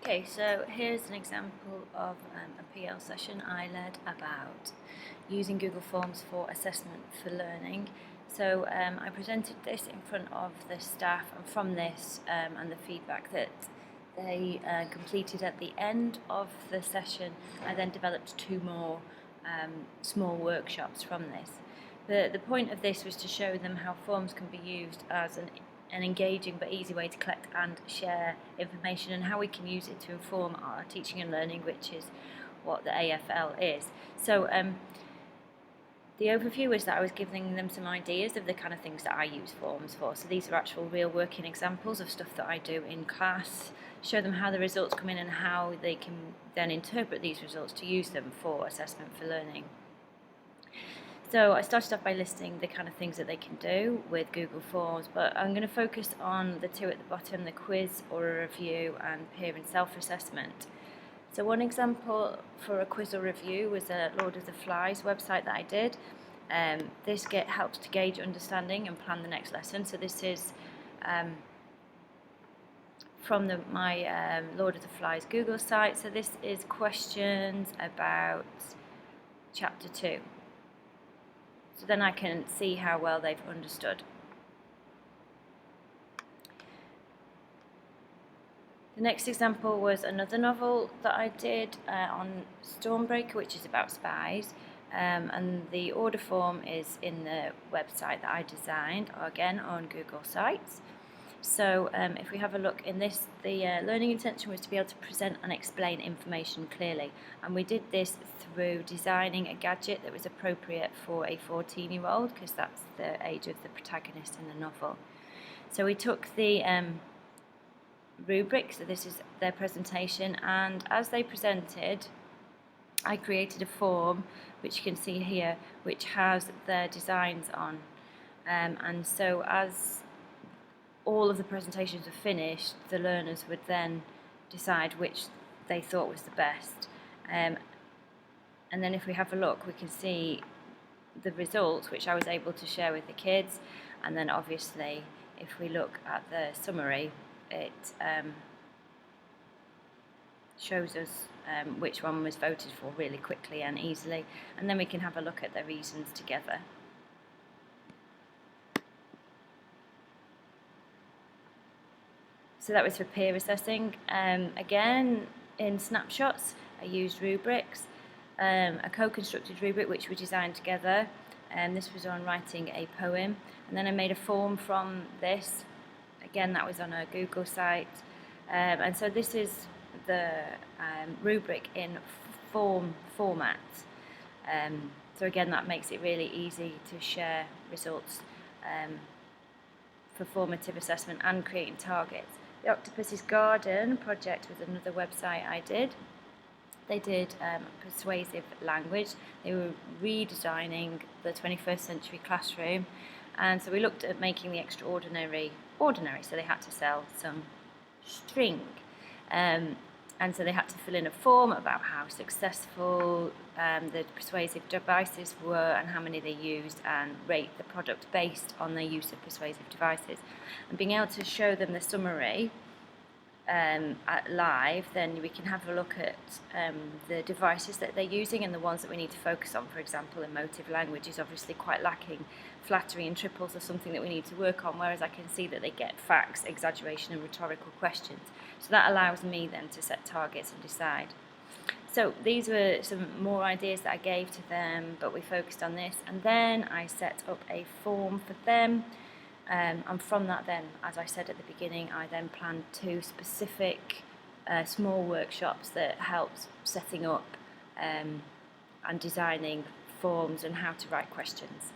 Okay, so here's an example of a PL session I led about using Google Forms for assessment for learning. So I presented this in front of the staff, and from this and the feedback that they completed at the end of the session, I then developed two more small workshops from this. The point of this was to show them how forms can be used as an engaging but easy way to collect and share information, and how we can use it to inform our teaching and learning, which is what the AFL is. So the overview was that I was giving them some ideas of the kind of things that I use forms for. So these are actual real working examples of stuff that I do in class, show them how the results come in and how they can then interpret these results to use them for assessment for learning. So I started off by listing the kind of things that they can do with Google Forms, but I'm going to focus on the two at the bottom, the quiz or a review and peer and self-assessment. So one example for a quiz or review was a Lord of the Flies website that I did. This helps to gauge understanding and plan the next lesson. So this is from my Lord of the Flies Google site. So this is questions about chapter 2. So then I can see how well they've understood. The next example was another novel that I did on Stormbreaker, which is about spies, and the order form is in the website that I designed, again on Google Sites. So if we have a look in this, the learning intention was to be able to present and explain information clearly, and we did this through designing a gadget that was appropriate for a 14-year-old, because that's the age of the protagonist in the novel. So we took the rubric, so this is their presentation, and as they presented I created a form which you can see here, which has their designs on, and so as all of the presentations were finished, the learners would then decide which they thought was the best. And then if we have a look, we can see the results which I was able to share with the kids, and then obviously if we look at the summary, it shows us which one was voted for really quickly and easily, and then we can have a look at the reasons together. So that was for peer assessing. Again, in snapshots, I used rubrics, a co-constructed rubric which we designed together, and this was on writing a poem, and then I made a form from this. Again, that was on a Google site, and so this is the rubric in form format. So again, that makes it really easy to share results for formative assessment and creating targets. The Octopus's Garden project was another website I did. They did persuasive language. They were redesigning the 21st century classroom, and so we looked at making the extraordinary ordinary. So they had to sell some string, and so they had to fill in a form about how successful the persuasive devices were and how many they used, and rate the product based on their use of persuasive devices. And being able to show them the summary at live, then we can have a look at the devices that they're using and the ones that we need to focus on. For example, emotive language is obviously quite lacking. Flattery and triples are something that we need to work on, whereas I can see that they get facts, exaggeration and rhetorical questions. So that allows me then to set targets and decide. So these were some more ideas that I gave to them, but we focused on this, and then I set up a form for them. And from that then, as I said at the beginning, I then planned two specific small workshops that helped setting up and designing forms and how to write questions.